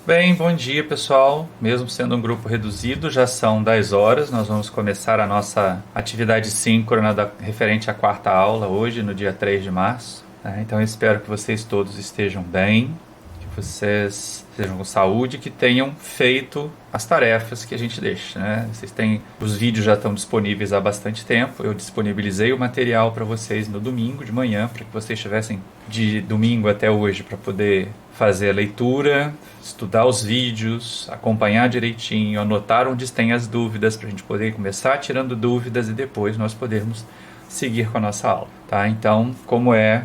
Bem, bom dia pessoal. Mesmo sendo um grupo reduzido, já são 10 horas. Nós vamos começar a nossa atividade síncrona referente à quarta aula hoje, no dia 3 de março. Então eu espero que vocês todos estejam bem, que vocês estejam com saúde, que tenham feito as tarefas que a gente deixa, né? Os vídeos já estão disponíveis há bastante tempo. Eu disponibilizei o material para vocês no domingo de manhã, para que vocês tivessem de domingo até hoje para poder fazer a leitura, estudar os vídeos, acompanhar direitinho, anotar onde tem as dúvidas para a gente poder começar tirando dúvidas e depois nós podermos seguir com a nossa aula, tá? Então, como é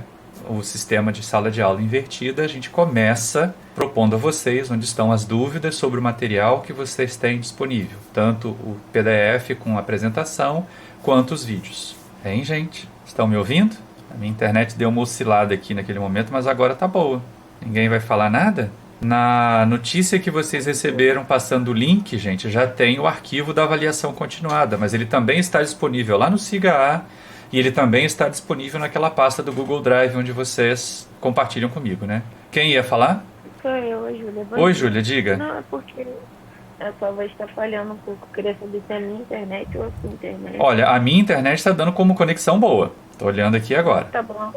o sistema de sala de aula invertida, a gente começa propondo a vocês onde estão as dúvidas sobre o material que vocês têm disponível, tanto o PDF com a apresentação quanto os vídeos. Hein, gente? Estão me ouvindo? A minha internet deu uma oscilada aqui naquele momento, mas agora tá boa. Ninguém vai falar nada? Na notícia que vocês receberam passando o link, gente, já tem o arquivo da avaliação continuada, mas ele também está disponível lá no SIGA e ele também está disponível naquela pasta do Google Drive onde vocês compartilham comigo, né? Quem ia falar? Sou eu, Júlia. Oi, Júlia, diga. Não, é porque a sua voz está falhando um pouco. Eu queria saber se é a minha internet ou a sua internet. Olha, a minha internet está dando como conexão boa. Tô olhando aqui agora. Tá bom,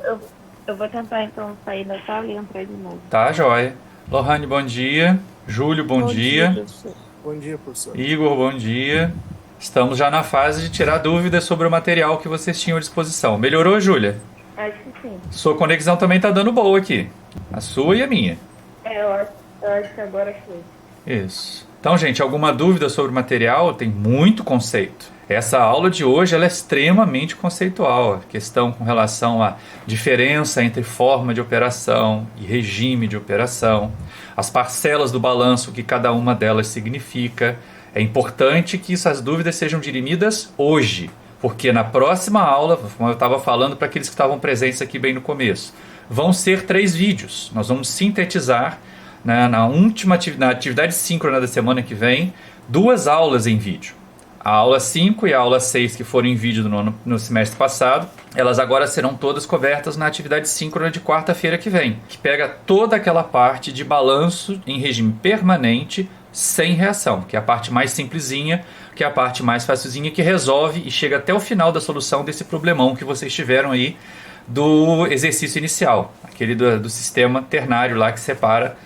eu vou tentar então sair da sala e entrar de novo. Tá, joia. Lohane, bom dia. Júlio, bom dia. Professor. Bom dia, professor. Igor, bom dia. Estamos já na fase de tirar dúvidas sobre o material que vocês tinham à disposição. Melhorou, Júlia? Acho que sim. Sua conexão também tá dando boa aqui. A sua e a minha. Eu acho que agora foi. Isso. Então, gente, alguma dúvida sobre o material? Tem muito conceito. Essa aula de hoje ela é extremamente conceitual. A questão com relação à diferença entre forma de operação e regime de operação, as parcelas do balanço que cada uma delas significa. É importante que essas dúvidas sejam dirimidas hoje, porque na próxima aula, como eu estava falando para aqueles que estavam presentes aqui bem no começo, vão ser 3 vídeos. Nós vamos sintetizar, né, na atividade síncrona da semana que vem, 2 aulas em vídeo. A aula 5 e a aula 6 que foram em vídeo no semestre passado, elas agora serão todas cobertas na atividade síncrona de quarta-feira que vem, que pega toda aquela parte de balanço em regime permanente, sem reação, que é a parte mais simplesinha, que é a parte mais facilzinha, que resolve e chega até o final da solução desse problemão que vocês tiveram aí do exercício inicial, aquele do sistema ternário lá que separa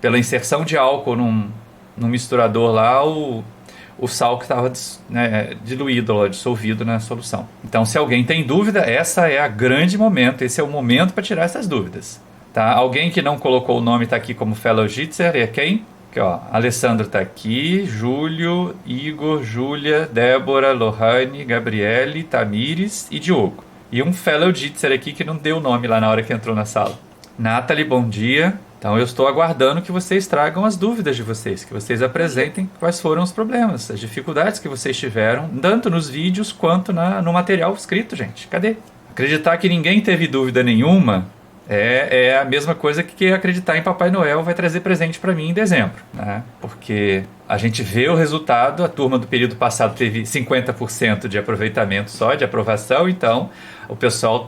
pela inserção de álcool num misturador lá o sal que estava, né, diluído, dissolvido na solução. Então, se alguém tem dúvida, essa é a grande momento, esse é o momento para tirar essas dúvidas. Tá? Alguém que não colocou o nome está aqui como Fellow Jitzer, é quem? Aqui, ó, Alessandro está aqui, Júlio, Igor, Júlia, Débora, Lohane, Gabriele, Tamires e Diogo. E um Fellow Jitzer aqui que não deu o nome lá na hora que entrou na sala. Nathalie, bom dia. Então eu estou aguardando que vocês tragam as dúvidas de vocês, que vocês apresentem quais foram os problemas, as dificuldades que vocês tiveram, tanto nos vídeos quanto no material escrito, gente. Cadê? Acreditar que ninguém teve dúvida nenhuma é a mesma coisa que acreditar em Papai Noel vai trazer presente para mim em dezembro, né? Porque a gente vê o resultado, a turma do período passado teve 50% de aproveitamento só, de aprovação, então o pessoal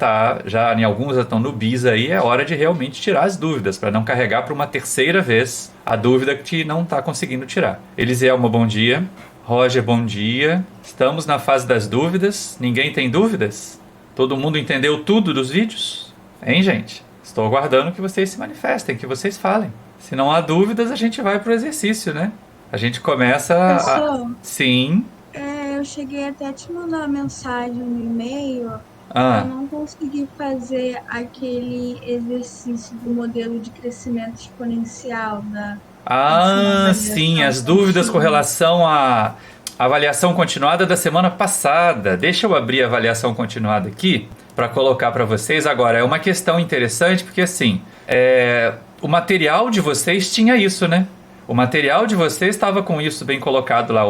em alguns já estão no bis aí, é hora de realmente tirar as dúvidas, para não carregar para uma terceira vez a dúvida que não está conseguindo tirar. Eliselma, bom dia. Roger, bom dia. Estamos na fase das dúvidas, ninguém tem dúvidas? Todo mundo entendeu tudo dos vídeos? Hein, gente? Estou aguardando que vocês se manifestem, que vocês falem. Se não há dúvidas, a gente vai para o exercício, né? A gente começa Professor, Sim. eu cheguei até a te mandar uma mensagem no e-mail. Ah, Eu não consegui fazer aquele exercício do modelo de crescimento exponencial da sim, as avaliação dúvidas com contínua. relação à avaliação continuada da semana passada. Deixa eu abrir a avaliação continuada aqui para colocar para vocês. Agora, é uma questão interessante porque, assim, o material de vocês tinha isso, né? O material de vocês estava com isso bem colocado lá,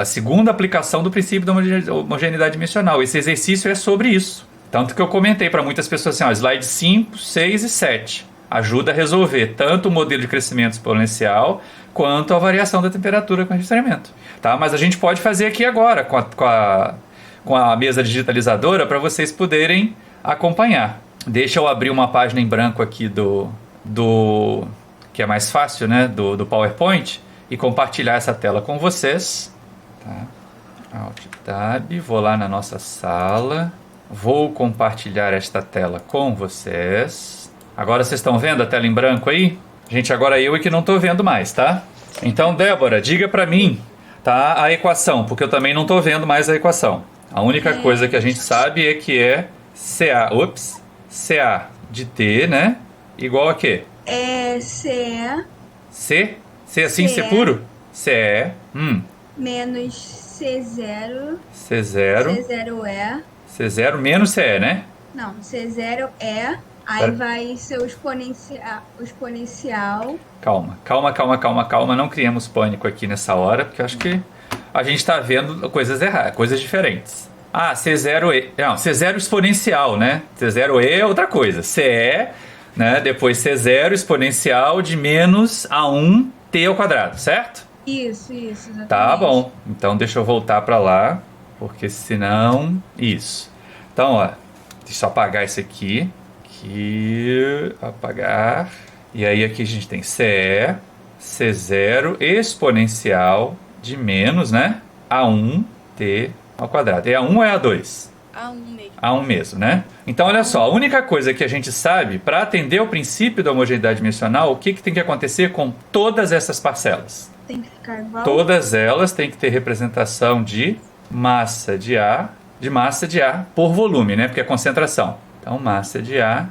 a segunda aplicação do princípio da homogeneidade dimensional. Esse exercício é sobre isso. Tanto que eu comentei para muitas pessoas assim, ó, slide 5, 6 e 7. Ajuda a resolver tanto o modelo de crescimento exponencial quanto a variação da temperatura com resfriamento. Tá? Mas a gente pode fazer aqui agora com a mesa digitalizadora para vocês poderem acompanhar. Deixa eu abrir uma página em branco aqui do que é mais fácil, né, do PowerPoint, e compartilhar essa tela com vocês. Tá? Alt Tab, vou lá na nossa sala, vou compartilhar esta tela com vocês. Agora vocês estão vendo a tela em branco aí? Gente, agora eu é que não estou vendo mais, tá? Então, Débora, diga para mim, tá, a equação, porque eu também não estou vendo mais a equação. A única coisa que a gente sabe é que é CA de T, né? Igual a quê? É CE C assim, C puro? CE, menos C0. C0. C0E. C0 menos CE, né? Não, C0E. Aí vai ser o exponencial. Calma. Não criemos pânico aqui nessa hora, porque eu acho que a gente está vendo coisas erradas, coisas diferentes. Ah, C0E. Não, C0 exponencial, né? C0E é outra coisa. CE, né? Depois C0 exponencial de menos A1 T ao quadrado, certo? Isso, exatamente. Tá bom. Então deixa eu voltar para lá, porque senão... Isso. Então, ó, deixa eu apagar isso aqui. Aqui, apagar. E aí aqui a gente tem CE, C0 exponencial de menos, né? A1 T ao quadrado. É A1 ou é A2? A1 mesmo. A1 mesmo, né? Então, olha só, a única coisa que a gente sabe, para atender o princípio da homogeneidade dimensional, o que tem que acontecer com todas essas parcelas? Tem que ficar igual. Todas elas têm que ter representação de massa de A por volume, né? Porque é concentração. Então, massa de A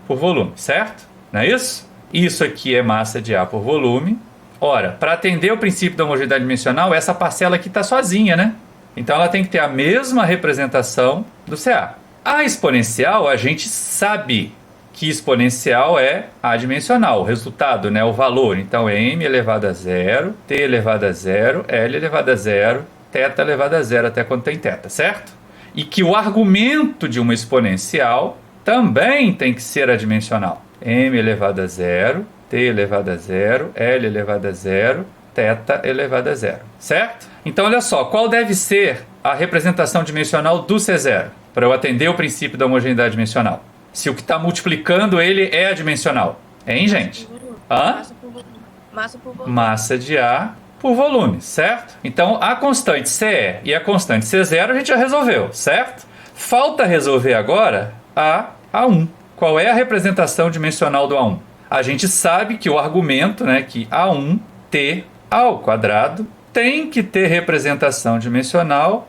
por volume, certo? Não é isso? Isso aqui é massa de A por volume. Ora, para atender o princípio da homogeneidade dimensional, essa parcela aqui está sozinha, né? Então, ela tem que ter a mesma representação do CA. A exponencial, a gente sabe que exponencial é adimensional, o resultado, né? O valor. Então, é m elevado a zero, t elevado a zero, l elevado a zero, θ elevado a zero, até quando tem θ, certo? E que o argumento de uma exponencial também tem que ser adimensional. M elevado a zero, t elevado a zero, l elevado a zero, θ elevado a zero, certo? Então, olha só, qual deve ser a representação dimensional do C0 para eu atender o princípio da homogeneidade dimensional? Se o que está multiplicando ele é adimensional. Hein, gente? Hã? Massa por volume. Massa por volume. Massa de A por volume, certo? Então, a constante CE e a constante C0 a gente já resolveu, certo? Falta resolver agora a A1. Qual é a representação dimensional do A1? A gente sabe que o argumento, né, que A1T ao quadrado tem que ter representação dimensional,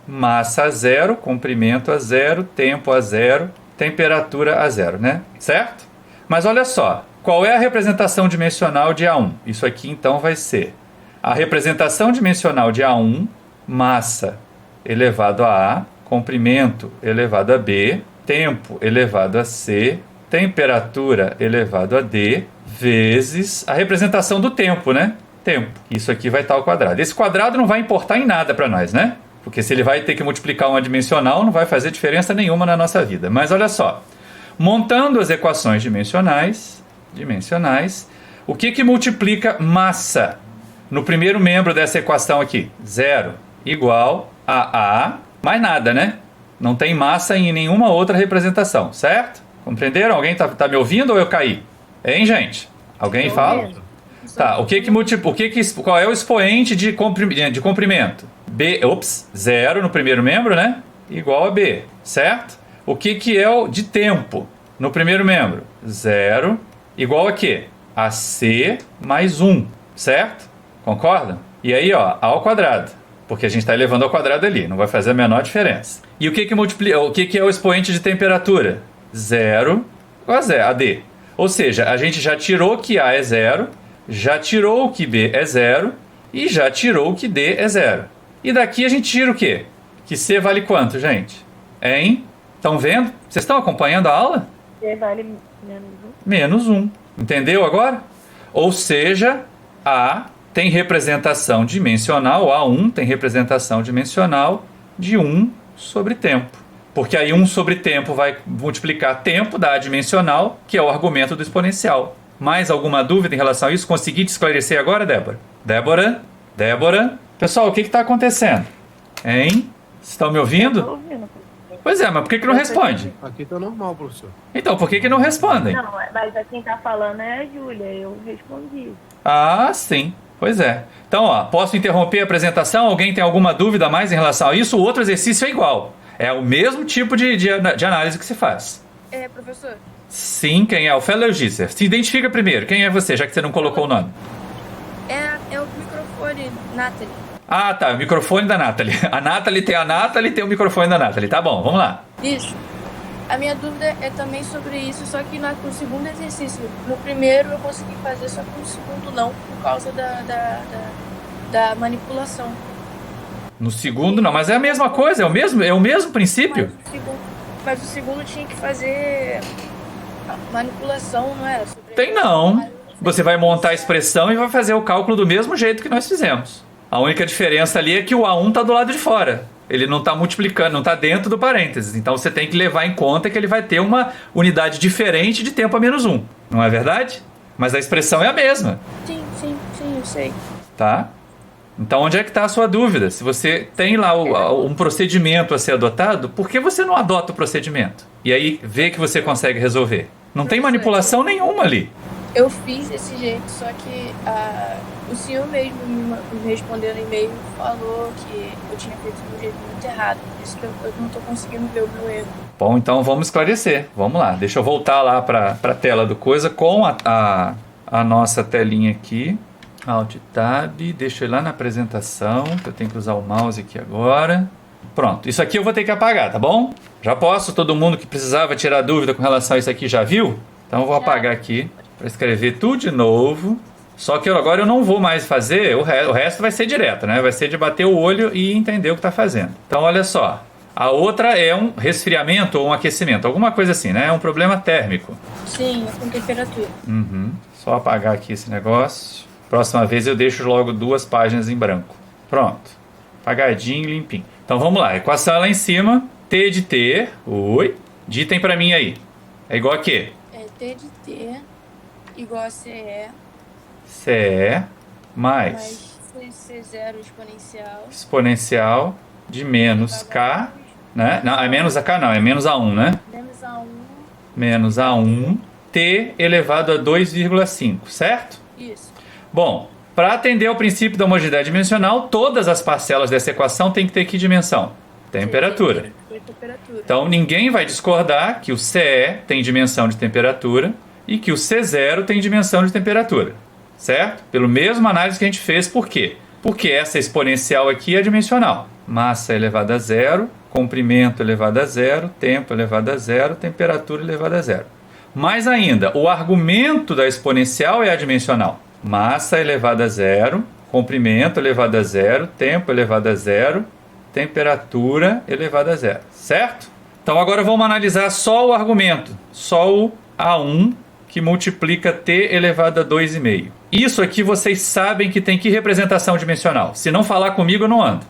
massa a zero, comprimento a zero, tempo a zero, temperatura a zero, né? Certo? Mas olha só, qual é a representação dimensional de A1? Isso aqui então vai ser a representação dimensional de A1, massa elevado a A, comprimento elevado a B, tempo elevado a C, temperatura elevado a D, vezes a representação do tempo, né? Tempo. Isso aqui vai estar ao quadrado. Esse quadrado não vai importar em nada para nós, né? Porque se ele vai ter que multiplicar uma dimensional, não vai fazer diferença nenhuma na nossa vida. Mas olha só, montando as equações dimensionais, o que multiplica massa no primeiro membro dessa equação aqui? 0 igual a A, mais nada, né? Não tem massa em nenhuma outra representação, certo? Compreenderam? Alguém tá me ouvindo ou eu caí? Hein, gente? Alguém fala? Tá, qual é o expoente de comprimento? Zero no primeiro membro, né? Igual a B, certo? O que é o de tempo no primeiro membro? 0 igual a quê? A C mais 1, certo? Concordam? E aí, ó, A ao quadrado, porque a gente está elevando ao quadrado ali, não vai fazer a menor diferença. E o que é o expoente de temperatura? 0 igual a zero, a D. Ou seja, a gente já tirou que A é 0, já tirou que B é 0 e já tirou que D é 0. E daqui a gente tira o quê? Que C vale quanto, gente? Hein? Estão vendo? Vocês estão acompanhando a aula? C vale menos 1. Entendeu agora? Ou seja, A tem representação dimensional, A1 tem representação dimensional de 1 sobre tempo. Porque aí 1 sobre tempo vai multiplicar tempo, dá a dimensional, que é o argumento do exponencial. Mais alguma dúvida em relação a isso? Consegui te esclarecer agora, Débora? Débora? Pessoal, o que está acontecendo? Hein? Vocês estão me ouvindo? Estou ouvindo. Pois é, mas por que não responde? Aqui tá normal, professor. Então, por que não respondem? Não, mas quem tá falando é a Júlia, eu respondi. Ah, sim. Pois é. Então, ó, posso interromper a apresentação? Alguém tem alguma dúvida a mais em relação a isso? O outro exercício é igual. É o mesmo tipo de análise que se faz. Professor, Sim, quem é? O Fellow Gisser. Se identifica primeiro. Quem é você, já que você não colocou o nome? é o microfone, Nathalie. Ah, tá. O microfone da Nathalie. A Nathalie tem o microfone da Nathalie. Tá bom, vamos lá. Isso. A minha dúvida é também sobre isso, só que no segundo exercício. No primeiro eu consegui fazer, só que no segundo não, por causa da manipulação. No segundo não, mas é a mesma coisa, é o mesmo princípio. Mas o segundo tinha que fazer manipulação, não era? Tem não. Você vai montar a expressão e vai fazer o cálculo do mesmo jeito que nós fizemos. A única diferença ali é que o A1 está do lado de fora. Ele não está multiplicando, não está dentro do parênteses. Então você tem que levar em conta que ele vai ter uma unidade diferente de tempo a menos 1. Não é verdade? Mas a expressão é a mesma. Sim, eu sei. Tá? Então onde é que está a sua dúvida? Se você tem lá um procedimento a ser adotado, por que você não adota o procedimento? E aí vê que você consegue resolver. Não tem manipulação nenhuma ali. Eu fiz desse jeito, só que o senhor mesmo me respondendo e-mail falou que eu tinha feito de um jeito muito errado. Por isso que eu não estou conseguindo ver o meu erro. Bom, então vamos esclarecer. Vamos lá. Deixa eu voltar lá para a tela do coisa com a nossa telinha aqui. Alt Tab. Deixa eu ir lá na apresentação, que eu tenho que usar o mouse aqui agora. Pronto. Isso aqui eu vou ter que apagar, tá bom? Já posso? Todo mundo que precisava tirar dúvida com relação a isso aqui já viu? Então eu vou apagar aqui para escrever tudo de novo. Só que agora eu não vou mais fazer, o resto vai ser direto, né? Vai ser de bater o olho e entender o que está fazendo. Então olha só, a outra é um resfriamento ou um aquecimento, alguma coisa assim, né? É um problema térmico. Sim, com temperatura. Só apagar aqui esse negócio. Próxima vez eu deixo logo 2 páginas em branco. Pronto. Apagadinho, limpinho. Então vamos lá, a equação é lá em cima. T de T, ditem para mim aí. É igual a quê? É T de T igual a CE CE mais C0 exponencial. Exponencial de menos K, né? Não, é menos a K não, é menos A1, né? Menos A1. Menos A1, T elevado a 2,5, certo? Isso. Bom, para atender ao princípio da homogeneidade dimensional, todas as parcelas dessa equação têm que ter que dimensão? Temperatura. Então ninguém vai discordar que o CE tem dimensão de temperatura e que o C0 tem dimensão de temperatura, certo? Pelo mesmo análise que a gente fez, por quê? Porque essa exponencial aqui é dimensional. Massa elevada a zero, comprimento elevado a zero, tempo elevado a zero, temperatura elevada a zero. Mais ainda, o argumento da exponencial é adimensional. Massa elevada a zero, comprimento elevado a zero, tempo elevado a zero, temperatura elevada a zero, certo? Então agora vamos analisar só o argumento, só o A1 que multiplica T elevado a 2,5. Isso aqui vocês sabem que tem que representação dimensional. Se não falar comigo, eu não ando.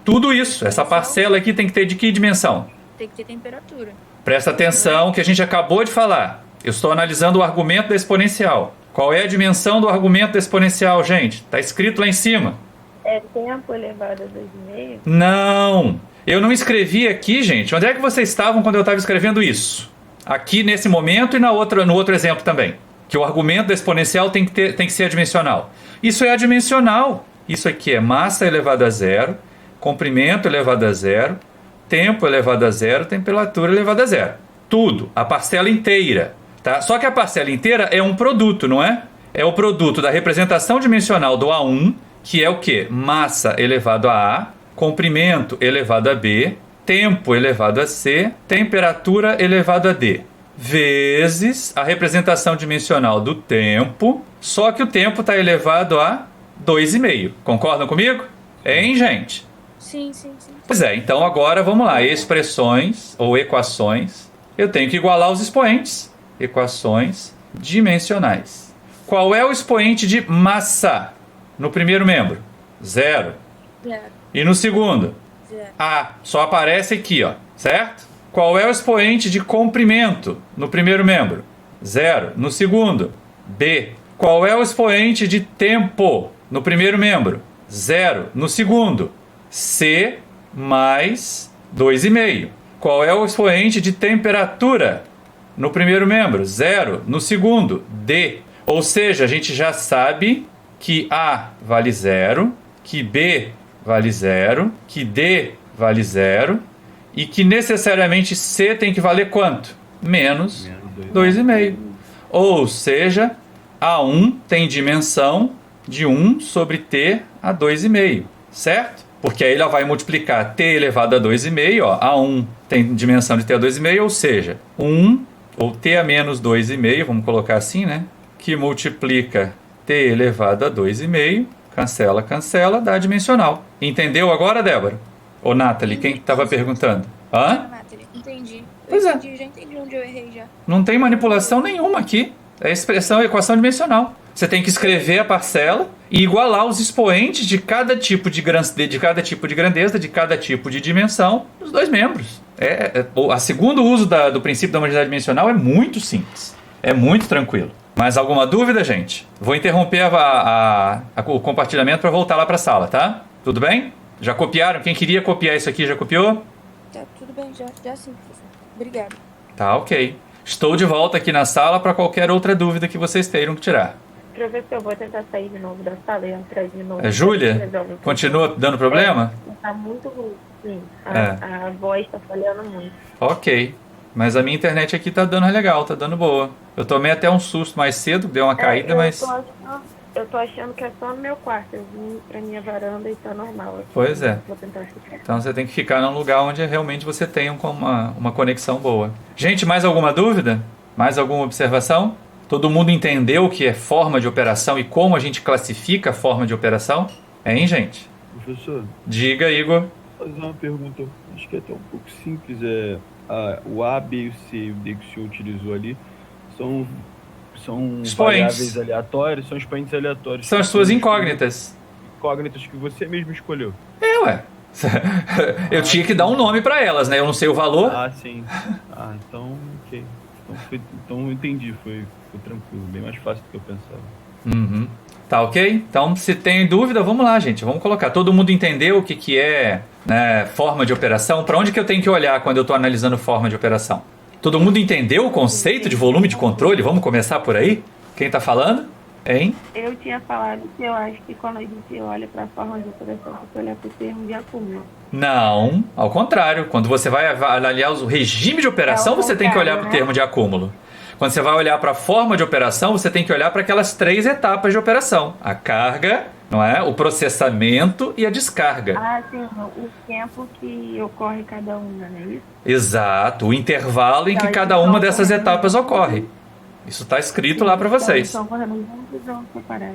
Tudo isso, essa parcela aqui tem que ter de que dimensão? Tem que ter temperatura. Presta atenção que a gente acabou de falar. Eu estou analisando o argumento da exponencial. Qual é a dimensão do argumento da exponencial, gente? Está escrito lá em cima. É tempo elevado a 2,5? Não! Eu não escrevi aqui, gente. Onde é que vocês estavam quando eu estava escrevendo isso? Aqui nesse momento e no outro exemplo também. Que o argumento da exponencial tem que ser adimensional. Isso é adimensional. Isso aqui é massa elevada a zero, comprimento elevado a zero, tempo elevado a zero, temperatura elevada a zero. Tudo, a parcela inteira. Tá? Só que a parcela inteira é um produto, não é? É o produto da representação dimensional do A1, que é o quê? Massa elevado a A, comprimento elevado a B, tempo elevado a C, temperatura elevado a D, vezes a representação dimensional do tempo, só que o tempo está elevado a 2,5. Concordam comigo? Hein, gente? Sim. Pois é, então agora vamos lá. Expressões ou equações. Eu tenho que igualar os expoentes. Equações dimensionais. Qual é o expoente de massa no primeiro membro? 0. E no segundo? 0. A. Só aparece aqui, ó, certo? Qual é o expoente de comprimento no primeiro membro? 0. No segundo? B. Qual é o expoente de tempo no primeiro membro? 0. No segundo? C mais 2,5. Qual é o expoente de temperatura? No primeiro membro, 0. No segundo, D. Ou seja, a gente já sabe que A vale 0, que B vale 0, que D vale 0 e que necessariamente C tem que valer quanto? Menos 2,5. Ou seja, A1 tem dimensão de 1 sobre T a 2,5, certo? Porque aí ela vai multiplicar T elevado a 2,5, ó, A1 tem dimensão de T a 2,5, ou seja, 1 ou T a menos 2,5, vamos colocar assim, né? Que multiplica T elevado a 2,5, cancela, cancela, dá dimensional. Entendeu agora, Débora? Ou Nathalie, quem estava perguntando? Hã? Nathalie, entendi. Pois é. Já entendi onde eu errei já. Não tem manipulação nenhuma aqui. É expressão, equação dimensional. Você tem que escrever a parcela e igualar os expoentes de cada tipo de grandeza, de cada tipo de dimensão dos dois membros. O segundo uso do princípio da homogeneidade dimensional é muito simples. É muito tranquilo. Mais alguma dúvida, gente? Vou interromper o compartilhamento para voltar lá para a sala, tá? Tudo bem? Já copiaram? Quem queria copiar isso aqui já copiou? Tá, tudo bem, já sim, professor. Obrigado. Tá, ok. Estou de volta aqui na sala para qualquer outra dúvida que vocês tenham que tirar. Professor, eu vou tentar sair de novo da sala e entrar de novo. É Júlia? Continua dando problema? Tá muito ruim, sim. A voz tá falhando muito. Ok. Mas a minha internet aqui tá dando legal, tá dando boa. Eu tomei até um susto mais cedo, deu uma caída, mas... Eu tô achando que é só no meu quarto. Eu vim pra minha varanda e tá normal. Pois é. Vou tentar ficar. Então você tem que ficar num lugar onde realmente você tenha uma conexão boa. Gente, mais alguma dúvida? Mais alguma observação? Todo mundo entendeu o que é forma de operação e como a gente classifica a forma de operação? Hein, gente? Professor, Diga, Igor. vou fazer uma pergunta, acho que é até um pouco simples. O A, B, o C e o D que o senhor utilizou ali são Expoentes. variáveis aleatórias, são expoentes aleatórios. São as suas incógnitas. Incógnitas que você mesmo escolheu. Ué. Eu tinha que dar um nome para elas, né? Eu não sei o valor. Ah, sim. Ah, então, ok. Então eu entendi, foi tranquilo, bem mais fácil do que eu pensava. Uhum. Tá ok? Então, se tem dúvida, vamos lá, gente. Vamos colocar. Todo mundo entendeu o que é, né, forma de operação? Para onde que eu tenho que olhar quando eu estou analisando forma de operação? Todo mundo entendeu o conceito de volume de controle? Vamos começar por aí? Quem está falando? Hein? Eu tinha falado que eu acho que quando a gente olha para a forma de operação, você olha para o termo de acúmulo. Não, ao contrário. Quando você vai avaliar o regime de operação, você tem que olhar para o termo de acúmulo. Quando você vai olhar para a forma de operação, você tem que olhar para aquelas 3 etapas de operação. A carga, não é? O processamento e a descarga. Ah, sim. O tempo que ocorre cada uma, não é isso? Exato. O intervalo em que Então, cada uma dessas etapas ocorre. Isso está escrito lá para vocês. Então, correndo juntos, vão separar.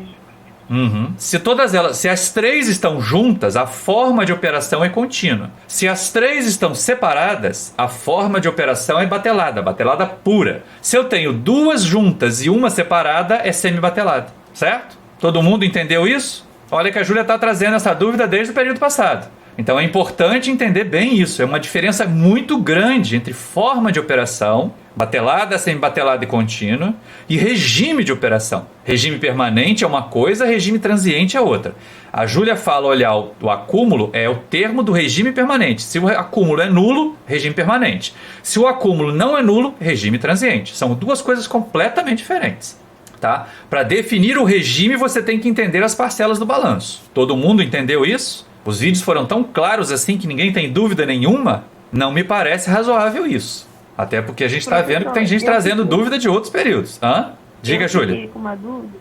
Uhum. Se as 3 estão juntas, a forma de operação é contínua. Se as 3 estão separadas, a forma de operação é batelada pura. Se eu tenho 2 juntas e uma separada, é semibatelada, certo? Todo mundo entendeu isso? Olha que a Júlia está trazendo essa dúvida desde o período passado. Então é importante entender bem isso. É uma diferença muito grande entre forma de operação, batelada, semibatelada e contínua, e regime de operação. Regime permanente é uma coisa, regime transiente é outra. A Júlia fala olhar o acúmulo é o termo do regime permanente. Se o acúmulo é nulo, regime permanente. Se o acúmulo não é nulo, regime transiente. São 2 coisas completamente diferentes. Tá? Para definir o regime, você tem que entender as parcelas do balanço. Todo mundo entendeu isso? Os vídeos foram tão claros assim que ninguém tem dúvida nenhuma? Não me parece razoável isso. Até porque a gente está vendo que tem gente trazendo dúvida de outros períodos. Diga, Júlia. Eu fiquei com uma dúvida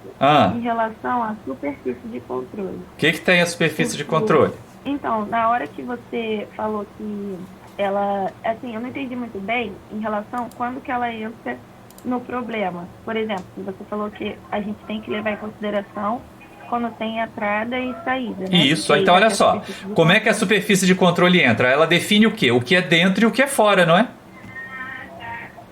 em relação à superfície de controle. O que tem a superfície de controle? Então, na hora que você falou que ela... Assim, eu não entendi muito bem em relação a quando que ela entra no problema. Por exemplo, você falou que a gente tem que levar em consideração quando tem entrada e saída, né? Isso, então olha só. Como é que a superfície de controle entra? Ela define o quê? O que é dentro e o que é fora, não é?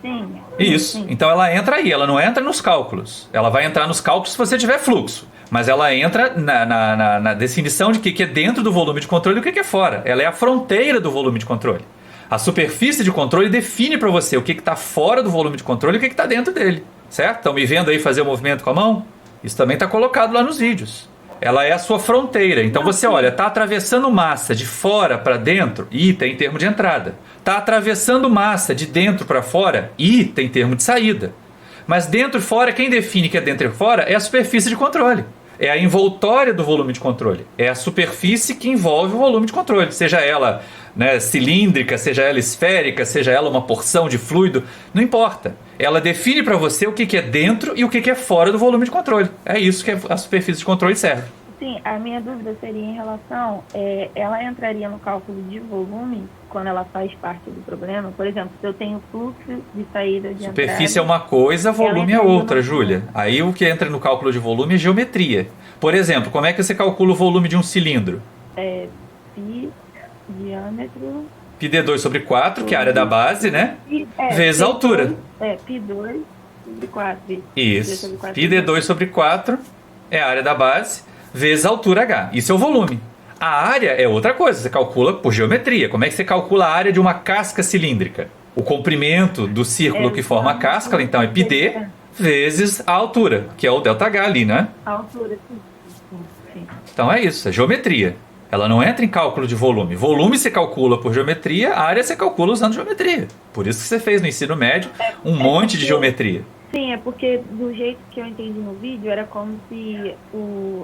Sim. Isso. Sim. Então ela entra aí, ela não entra nos cálculos. Ela vai entrar nos cálculos se você tiver fluxo. Mas ela entra na definição de o que é dentro do volume de controle e o que é fora. Ela é a fronteira do volume de controle. A superfície de controle define para você o que está fora do volume de controle e o que está dentro dele. Certo? Estão me vendo aí fazer o movimento com a mão? Isso também está colocado lá nos vídeos. Ela é a sua fronteira. Então você olha, está atravessando massa de fora para dentro, e tem termo de entrada. Está atravessando massa de dentro para fora, e tem termo de saída. Mas dentro e fora, quem define que é dentro e fora é a superfície de controle. É a envoltória do volume de controle. É a superfície que envolve o volume de controle. Seja ela, né, cilíndrica, seja ela esférica, seja ela uma porção de fluido, não importa. Ela define para você o que é dentro e o que é fora do volume de controle. É isso que a superfície de controle serve. Sim, a minha dúvida seria em relação, ela entraria no cálculo de volume quando ela faz parte do problema? Por exemplo, se eu tenho fluxo de saída de Superfície entrada, é uma coisa, volume é outra, Júlia. Aí o que entra no cálculo de volume é geometria. Por exemplo, como é que você calcula o volume de um cilindro? Π, diâmetro... πd2 sobre 4, que é a área da base, né? Vezes a altura. π2 sobre 4. Isso. πd2 sobre 4 é a área da base, vezes a altura h. Isso é o volume. A área é outra coisa, você calcula por geometria. Como é que você calcula a área de uma casca cilíndrica? O comprimento do círculo que forma a casca, então é πd, vezes a altura, que é o ΔH ali, né? A altura, sim. Então é isso, é geometria. Ela não entra em cálculo de volume. Volume você calcula por geometria, a área você calcula usando geometria. Por isso que você fez no ensino médio um monte de geometria. Sim, é porque do jeito que eu entendi no vídeo, era como se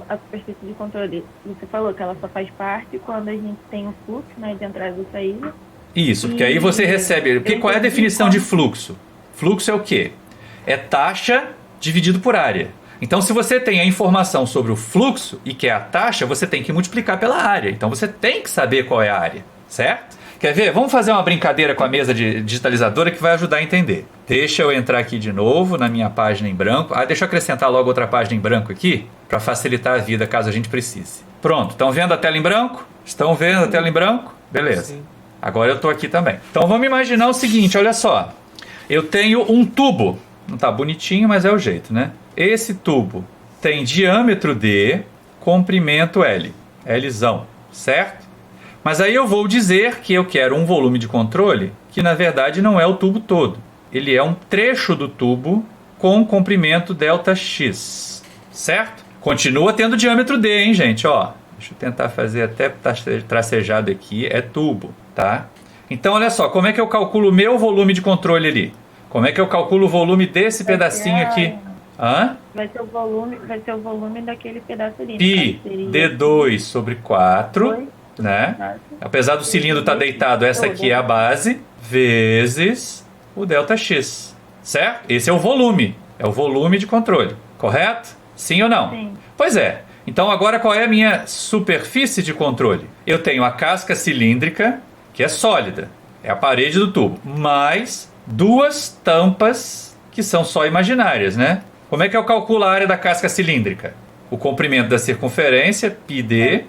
a superfície de controle, você falou que ela só faz parte quando a gente tem o fluxo, né, de entrada e saída. Isso, porque aí você recebe... Qual é a definição de fluxo? Fluxo é o quê? É taxa dividido por área. Então, se você tem a informação sobre o fluxo e que é a taxa, você tem que multiplicar pela área. Então, você tem que saber qual é a área, certo? Quer ver? Vamos fazer uma brincadeira com a mesa digitalizadora que vai ajudar a entender. Deixa eu entrar aqui de novo na minha página em branco. Deixa eu acrescentar logo outra página em branco aqui, para facilitar a vida caso a gente precise. Pronto, estão vendo a tela em branco? Estão vendo a tela em branco? Beleza. Sim. Agora eu estou aqui também. Então, vamos imaginar o seguinte, olha só. Eu tenho um tubo. Não está bonitinho, mas é o jeito, né? Esse tubo tem diâmetro D, comprimento L. Lzão, certo? Mas aí eu vou dizer que eu quero um volume de controle que na verdade não é o tubo todo. Ele é um trecho do tubo com comprimento ΔX, certo? Continua tendo diâmetro D, hein, gente? Ó, deixa eu tentar fazer até tracejado aqui. É tubo, tá? Então, olha só, como é que eu calculo o meu volume de controle ali? Como é que eu calculo o volume desse pedacinho aqui? Vai ser o volume daquele pedaço ali. Π D2 sobre 4, né? Apesar do cilindro estar deitado, essa aqui é a base, vezes o ΔX, certo? Esse é o volume de controle, correto? Sim ou não? Sim. Pois é. Então agora qual é a minha superfície de controle? Eu tenho a casca cilíndrica, que é sólida, é a parede do tubo, mais duas tampas que são só imaginárias, né? Como é que eu calculo a área da casca cilíndrica? O comprimento da circunferência, πd,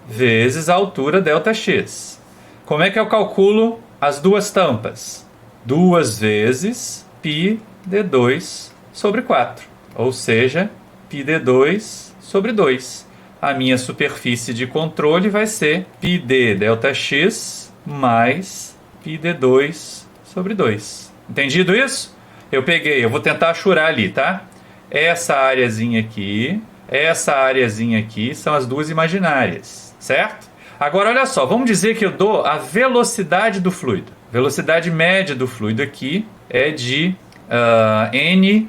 vezes a altura ΔX. Como é que eu calculo as duas tampas? 2 vezes πd2 sobre 4. Ou seja, πd2 sobre 2. A minha superfície de controle vai ser πd ΔX mais πd2 sobre 2. Entendido isso? Eu vou tentar achurar ali, tá? Essa áreazinha aqui são as duas imaginárias, certo? Agora, olha só, vamos dizer que eu dou a velocidade do fluido. Velocidade média do fluido aqui é de N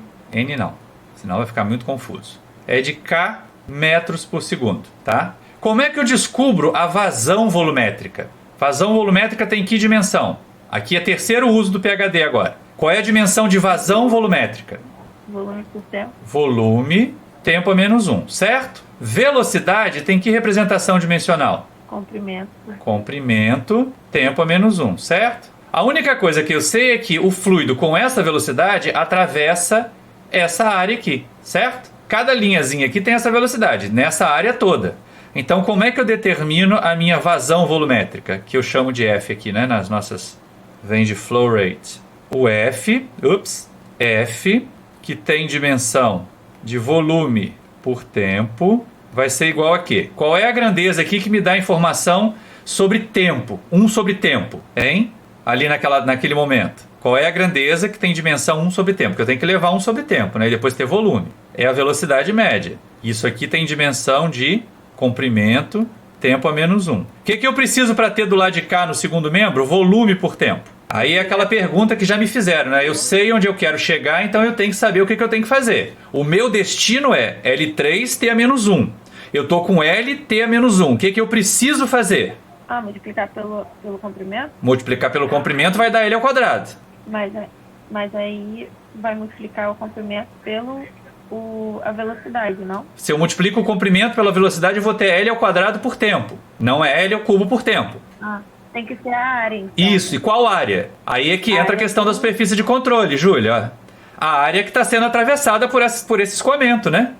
não, senão vai ficar muito confuso. É de K metros por segundo, tá? Como é que eu descubro a vazão volumétrica? Vazão volumétrica tem que dimensão? Aqui é terceiro uso do PhD agora. Qual é a dimensão de vazão volumétrica? Volume por tempo. Volume, tempo a menos 1, certo? Velocidade tem que representação dimensional? Comprimento. Comprimento, tempo a menos 1, certo? A única coisa que eu sei é que o fluido com essa velocidade atravessa essa área aqui, certo? Cada linhazinha aqui tem essa velocidade, nessa área toda. Então, como é que eu determino a minha vazão volumétrica? Que eu chamo de F aqui, né? Nas nossas... Vem de flow rate. O F, que tem dimensão de volume por tempo, vai ser igual a quê? Qual é a grandeza aqui que me dá informação sobre tempo? 1 sobre tempo, hein? Ali naquele momento. Qual é a grandeza que tem dimensão 1 sobre tempo? Porque eu tenho que levar 1 sobre tempo, né? E depois ter volume. É a velocidade média. Isso aqui tem dimensão de comprimento, tempo a menos 1. O que eu preciso para ter do lado de cá no segundo membro? Volume por tempo. Aí é aquela pergunta que já me fizeram, né? Eu sei onde eu quero chegar, então eu tenho que saber o que eu tenho que fazer. O meu destino é L3T a menos 1. Eu estou com LT a menos 1. O que eu preciso fazer? Multiplicar pelo comprimento? Multiplicar pelo comprimento vai dar L ao quadrado. Mas aí vai multiplicar o comprimento a velocidade, não? Se eu multiplico o comprimento pela velocidade, eu vou ter L ao quadrado por tempo. Não é L ao cubo por tempo. Tem que ser a área, então. Isso, e qual área? Aí é que entra a questão da superfície de controle, Júlia. A área que está sendo atravessada por esse escoamento, né?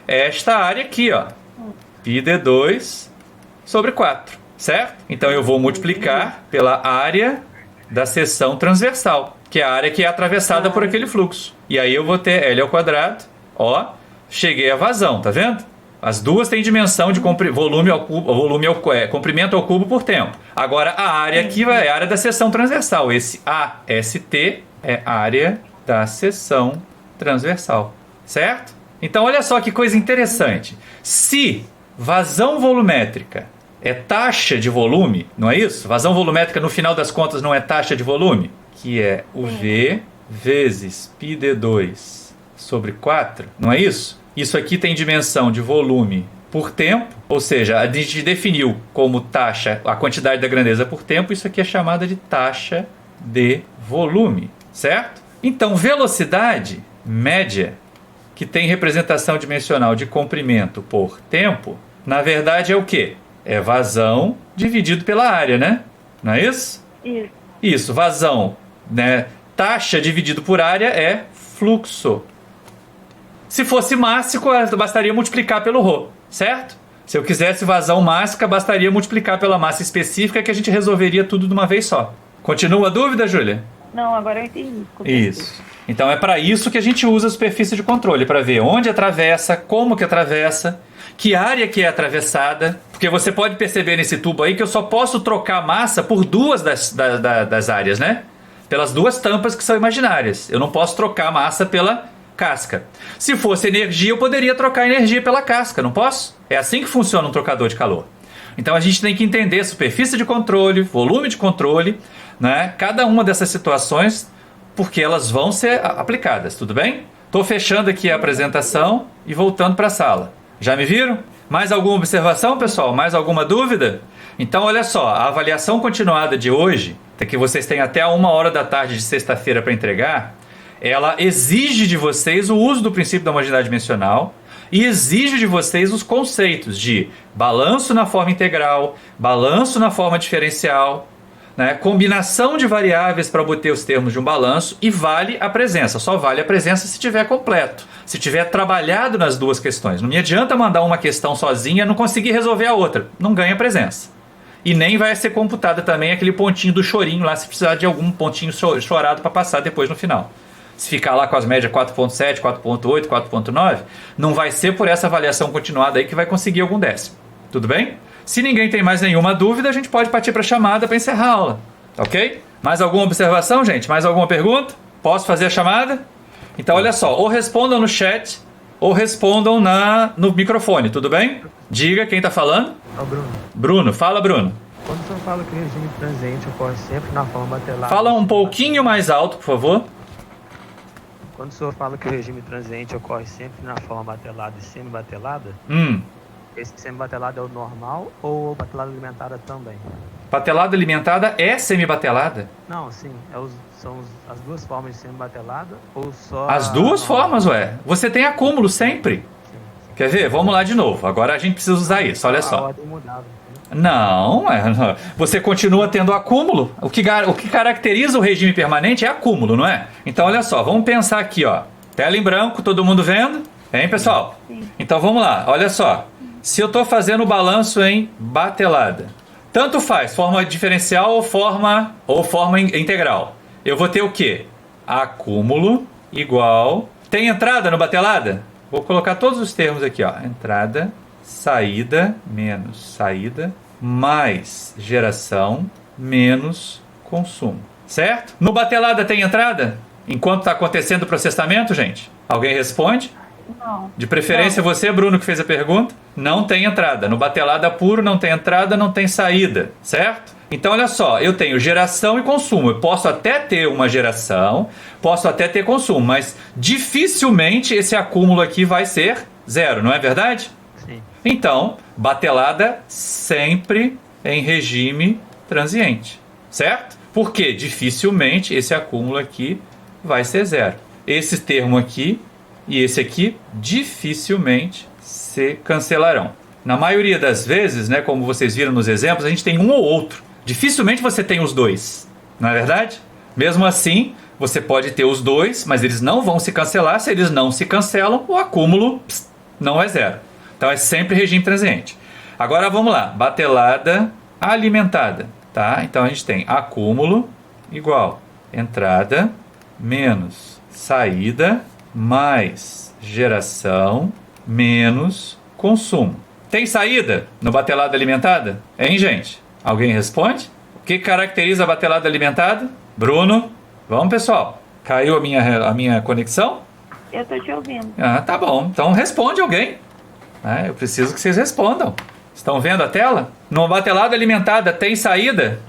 É esta área aqui, ó. πd2 sobre 4, certo? Então eu vou multiplicar pela área da seção transversal, que é a área que é atravessada por aquele fluxo. E aí eu vou ter L ao quadrado, ó, cheguei à vazão, tá vendo? As duas têm dimensão de volume ao cubo, comprimento ao cubo por tempo. Agora a área aqui é a área da seção transversal. Esse AST é a área da seção transversal, certo? Então olha só que coisa interessante. Se vazão volumétrica é taxa de volume, não é isso? Vazão volumétrica no final das contas não é taxa de volume, que é o V vezes πd2 sobre 4, não é isso? Isso aqui tem dimensão de volume por tempo, ou seja, a gente definiu como taxa a quantidade da grandeza por tempo, isso aqui é chamada de taxa de volume, certo? Então, velocidade média, que tem representação dimensional de comprimento por tempo, na verdade é o quê? É vazão dividido pela área, né? Não é isso? Isso, vazão, né? Taxa dividido por área é fluxo. Se fosse mássico, bastaria multiplicar pelo ρ, certo? Se eu quisesse vazão mássica, bastaria multiplicar pela massa específica que a gente resolveria tudo de uma vez só. Continua a dúvida, Júlia? Não, agora eu entendi. Isso. Então é para isso que a gente usa a superfície de controle, para ver onde atravessa, como que atravessa, que área que é atravessada, porque você pode perceber nesse tubo aí que eu só posso trocar massa por duas das áreas, né? Pelas duas tampas que são imaginárias. Eu não posso trocar massa pela casca. Se fosse energia, eu poderia trocar energia pela casca, não posso? É assim que funciona um trocador de calor. Então a gente tem que entender superfície de controle, volume de controle, né? Cada uma dessas situações, porque elas vão ser aplicadas, tudo bem? Estou fechando aqui a apresentação e voltando para a sala. Já me viram? Mais alguma observação, pessoal? Mais alguma dúvida? Então, olha só, a avaliação continuada de hoje, que vocês têm até 1h da tarde de sexta-feira para entregar, ela exige de vocês o uso do princípio da homogeneidade dimensional e exige de vocês os conceitos de balanço na forma integral, balanço na forma diferencial, né? Combinação de variáveis para obter os termos de um balanço e vale a presença. Só vale a presença se tiver completo, se tiver trabalhado nas duas questões. Não me adianta mandar uma questão sozinha e não conseguir resolver a outra. Não ganha presença. E nem vai ser computada também aquele pontinho do chorinho lá, se precisar de algum pontinho chorado para passar depois no final. Se ficar lá com as médias 4.7, 4.8, 4.9, não vai ser por essa avaliação continuada aí que vai conseguir algum décimo. Tudo bem? Se ninguém tem mais nenhuma dúvida, a gente pode partir para a chamada para encerrar a aula. Ok? Mais alguma observação, gente? Mais alguma pergunta? Posso fazer a chamada? Então, olha só. Ou respondam no chat, ou respondam no microfone, tudo bem? Diga quem está falando. É o Bruno. Bruno. Fala, Bruno. Quando o senhor fala que o regime transiente ocorre sempre na forma batelada... Fala um pouquinho mais alto, por favor. Quando o senhor fala que o regime transiente ocorre sempre na forma batelada e semi-batelada, esse semi-batelada é o normal ou batelada alimentada também? Batelada alimentada é semi-batelada? Não, sim. São as duas formas de semi-batelada ou só... As duas formas, ué. Você tem acúmulo sempre. Sim. Quer ver? Vamos lá de novo. Agora a gente precisa usar isso, olha A só. ordem mudava. Não, você continua tendo acúmulo. O que caracteriza o regime permanente é acúmulo, não é? Então, olha só, vamos pensar aqui, ó. Tela em branco, todo mundo vendo? Hein, pessoal? Sim. Então, vamos lá, olha só. Se eu estou fazendo o balanço em batelada, tanto faz, forma diferencial ou forma integral. Eu vou ter o quê? Acúmulo igual... Tem entrada no batelada? Vou colocar todos os termos aqui, ó. Entrada... Saída menos saída mais geração menos consumo. certo? No batelada tem entrada? Enquanto está acontecendo o processamento, gente? Alguém responde? Não. De preferência você, Bruno, que fez a pergunta. Não tem entrada. No batelada puro não tem entrada, não tem saída, certo? Então, olha só, eu tenho geração e consumo. Eu posso até ter uma geração, posso até ter consumo, mas dificilmente esse acúmulo aqui vai ser zero, não é verdade? Sim. Então, batelada sempre em regime transiente, certo? Porque dificilmente esse acúmulo aqui vai ser zero. Esse termo aqui e esse aqui dificilmente se cancelarão. Na maioria das vezes, né, como vocês viram nos exemplos, a gente tem um ou outro. Dificilmente você tem os dois, não é verdade? Mesmo assim, você pode ter os dois, mas eles não vão se cancelar. Se eles não se cancelam, o acúmulo não é zero. Então é sempre regime transiente. Agora vamos lá, batelada alimentada, tá? Então a gente tem acúmulo igual entrada menos saída mais geração menos consumo. Tem saída no batelada alimentada? Hein, gente? Alguém responde? O que caracteriza a batelada alimentada? Bruno? Vamos, pessoal. Caiu a minha conexão? Eu tô te ouvindo. Ah, tá bom. Então responde alguém. Eu preciso que vocês respondam. Estão vendo a tela? Numa batelada alimentada tem saída?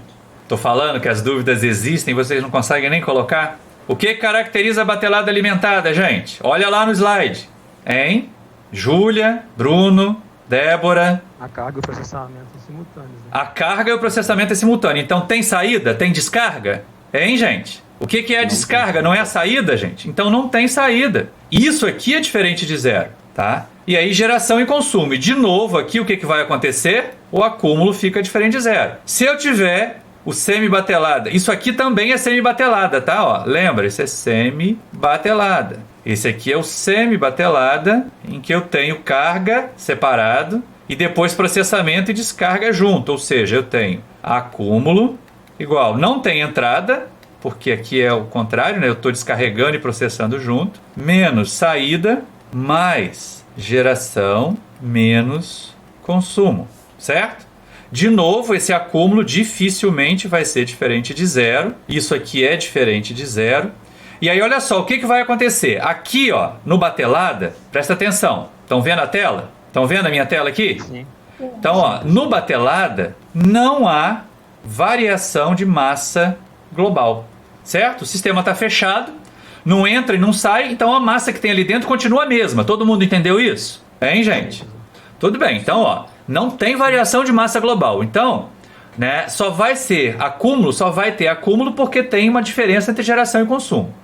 Tô falando que as dúvidas existem, vocês não conseguem nem colocar. O que caracteriza a batelada alimentada, gente? Olha lá no slide. Hein? Júlia, Bruno, Débora. A carga e o processamento simultâneos. Né? A carga e o processamento é simultâneo. Então tem saída? Tem descarga? Hein, gente? O que é a descarga? Não é a saída, gente? Então não tem saída. Isso aqui é diferente de zero, tá? E aí geração e consumo. E de novo aqui o que vai acontecer? O acúmulo fica diferente de zero. Se eu tiver o semi-batelada, isso aqui também é semi-batelada, tá? Ó, lembra, isso é semi-batelada. Esse aqui é o semi-batelada, em que eu tenho carga separado e depois processamento e descarga junto. Ou seja, eu tenho acúmulo igual, não tem entrada, porque aqui é o contrário, né? Eu estou descarregando e processando junto, menos saída, mais geração, menos consumo, certo? De novo, esse acúmulo dificilmente vai ser diferente de zero. Isso aqui é diferente de zero. E aí, olha só, o que vai acontecer? Aqui, ó, no batelada, presta atenção. Estão vendo a tela? Estão vendo a minha tela aqui? Sim. Então, ó, no batelada, não há variação de massa global, certo? O sistema está fechado, não entra e não sai, então a massa que tem ali dentro continua a mesma. Todo mundo entendeu isso? Hein, gente? Tudo bem, então, ó, não tem variação de massa global. Então, né, só vai ter acúmulo porque tem uma diferença entre geração e consumo.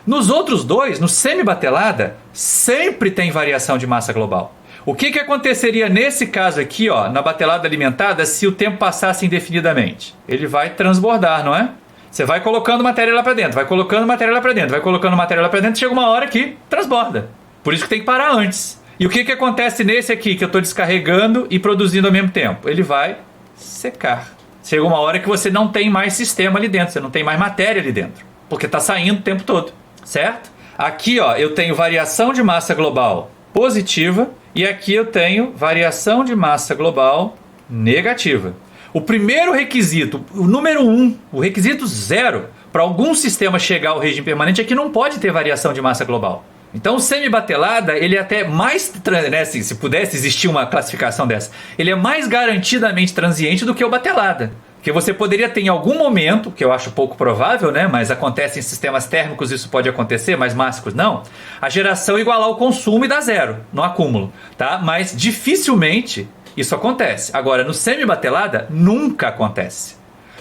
Nos outros dois, no semi-batelada, sempre tem variação de massa global. O que aconteceria nesse caso aqui, ó, na batelada alimentada, se o tempo passasse indefinidamente? Ele vai transbordar, não é? Você vai colocando matéria lá para dentro, vai colocando matéria lá para dentro, vai colocando matéria lá para dentro, chega uma hora que transborda. Por isso que tem que parar antes. E o que acontece nesse aqui, que eu estou descarregando e produzindo ao mesmo tempo? Ele vai secar. Chega uma hora que você não tem mais sistema ali dentro, você não tem mais matéria ali dentro, porque está saindo o tempo todo, certo? Aqui, ó, eu tenho variação de massa global positiva e aqui eu tenho variação de massa global negativa. O primeiro requisito, o número 1, o requisito 0, para algum sistema chegar ao regime permanente é que não pode ter variação de massa global. Então o semi-batelada, ele é até mais, né, se pudesse existir uma classificação dessa, ele é mais garantidamente transiente do que o batelada. Porque você poderia ter em algum momento, que eu acho pouco provável, né, mas acontece em sistemas térmicos, isso pode acontecer, mas mássicos não, a geração igualar o consumo e dar zero no acúmulo, tá? Mas dificilmente isso acontece. Agora, no semi-batelada, nunca acontece.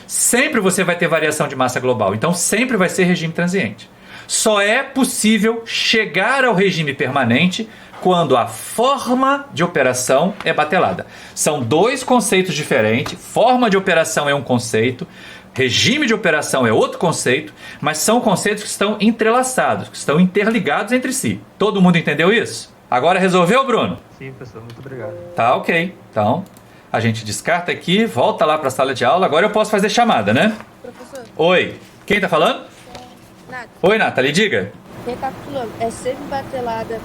Sempre você vai ter variação de massa global, então sempre vai ser regime transiente. Só é possível chegar ao regime permanente quando a forma de operação é batelada. São dois conceitos diferentes. Forma de operação é um conceito, regime de operação é outro conceito, mas são conceitos que estão entrelaçados, que estão interligados entre si. Todo mundo entendeu isso? Agora resolveu, Bruno? Sim, professor. Muito obrigado. Tá, ok. Então, a gente descarta aqui, volta lá para a sala de aula. Agora eu posso fazer chamada, né? Professor. Oi. Quem tá falando? Nathalie. Oi, Nathalie, diga. Recapitulando, semi-batelada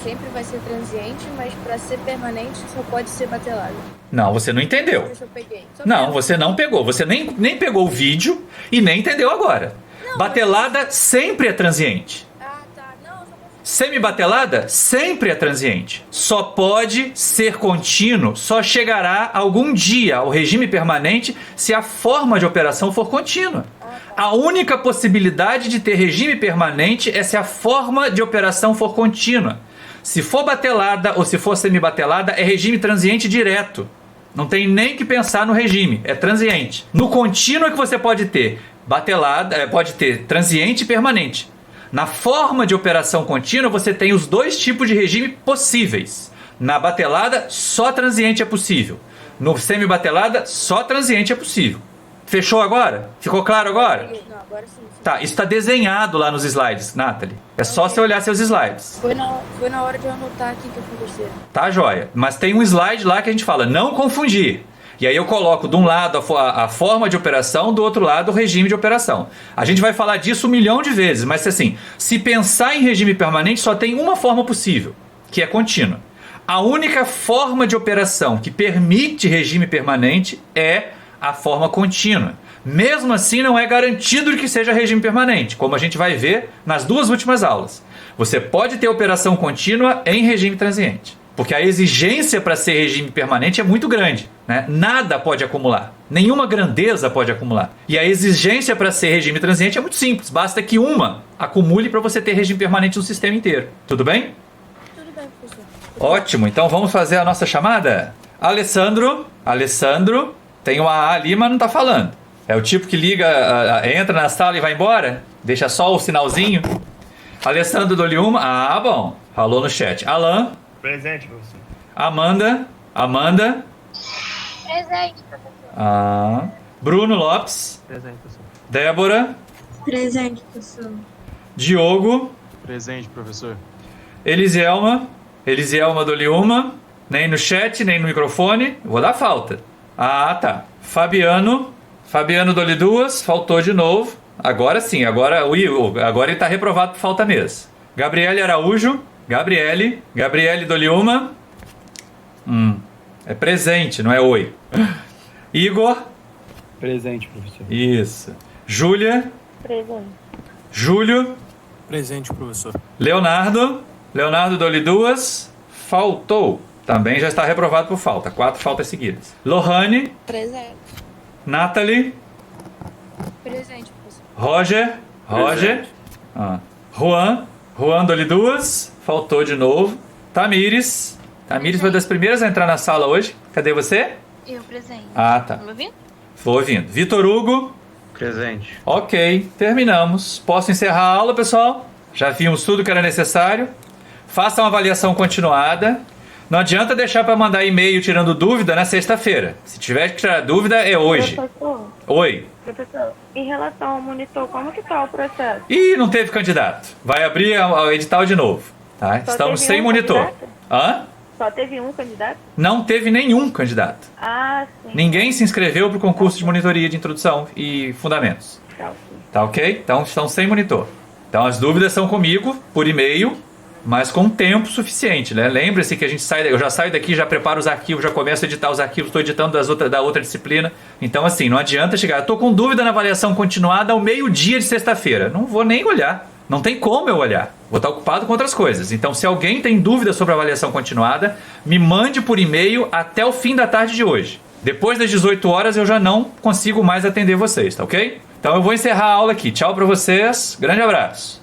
sempre vai ser transiente, mas para ser permanente só pode ser batelada. Não, você não entendeu. Deixa eu peguei. Não, você não pegou. Você nem pegou o vídeo e nem entendeu agora. Não, batelada sempre é transiente. Ah, tá. Não, eu só confundi. Semibatelada sempre é transiente. Só pode ser contínuo, só chegará algum dia ao regime permanente se a forma de operação for contínua. A única possibilidade de ter regime permanente é se a forma de operação for contínua. Se for batelada ou se for semibatelada, é regime transiente direto. Não tem nem que pensar no regime, é transiente. No contínuo é que você pode ter batelada, pode ter transiente e permanente. Na forma de operação contínua, você tem os dois tipos de regime possíveis. Na batelada, só transiente é possível. No semibatelada, só transiente é possível. Fechou agora? Ficou claro agora? Não, agora sim. Tá, isso está desenhado lá nos slides, Nathalie. É só você olhar seus slides. Foi na hora de eu anotar aqui que eu fui besteira. Tá, joia. Mas tem um slide lá que a gente fala, não confundir. E aí eu coloco de um lado a forma de operação, do outro lado o regime de operação. A gente vai falar disso 1 milhão de vezes, mas assim, se pensar em regime permanente, só tem uma forma possível, que é contínua. A única forma de operação que permite regime permanente é a forma contínua. Mesmo assim, não é garantido de que seja regime permanente, como a gente vai ver nas 2 últimas aulas. Você pode ter operação contínua em regime transiente, porque a exigência para ser regime permanente é muito grande, né? Nada pode acumular, nenhuma grandeza pode acumular. E a exigência para ser regime transiente é muito simples, basta que uma acumule para você ter regime permanente no sistema inteiro. Tudo bem? Tudo bem, professor. Ótimo, então vamos fazer a nossa chamada? Alessandro, tem uma A ali, mas não está falando. É o tipo que liga, entra na sala e vai embora? Deixa só o sinalzinho? Alessandro Doliuma, bom, falou no chat. Alan. Presente, professor. Amanda. Presente, professor. Bruno Lopes. Presente, professor. Débora. Presente, professor. Diogo. Presente, professor. Elisielma Doliuma. Nem no chat, nem no microfone. Vou dar falta. Tá. Fabiano Doli duas, faltou de novo. Agora sim, agora ele está reprovado por falta mesmo. Gabriele Araújo. Gabriele Doliuma. É presente, não é oi. Igor. Presente, professor. Isso. Júlia. Presente. Júlio. Presente, professor. Leonardo Doli duas, faltou. Também já está reprovado por falta. 4 faltas seguidas. Lohane. Presente. Nathalie. Presente, professor. Roger. Juan Doli duas, faltou de novo. Tamires foi das primeiras a entrar na sala hoje. Cadê você? Eu, presente. Tá. Tá me ouvindo? Estou ouvindo. Vitor Hugo. Presente. Ok, terminamos. Posso encerrar a aula, pessoal? Já vimos tudo que era necessário. Faça uma avaliação continuada. Não adianta deixar para mandar e-mail tirando dúvida na sexta-feira. Se tiver que tirar dúvida, é hoje. Professor, Oi. em relação ao monitor, como que tá o processo? Ih, não teve candidato. Vai abrir o edital de novo. Tá? Só Estamos teve sem um monitor. candidato? Só teve um candidato? Não teve nenhum candidato. Sim. Ninguém se inscreveu para o concurso de monitoria de introdução e fundamentos. Tá ok? Então estão sem monitor. Então as dúvidas são comigo, por e-mail, mas com tempo suficiente, né? Lembre-se que eu já saio daqui, já preparo os arquivos, já começo a editar os arquivos, estou editando da outra disciplina. Então assim, não adianta chegar, estou com dúvida na avaliação continuada ao meio-dia de sexta-feira. Não vou nem olhar. Não tem como eu olhar. Vou estar ocupado com outras coisas. Então, se alguém tem dúvida sobre a avaliação continuada, me mande por e-mail até o fim da tarde de hoje. Depois das 18 horas, eu já não consigo mais atender vocês, tá ok? Então, eu vou encerrar a aula aqui. Tchau para vocês. Grande abraço.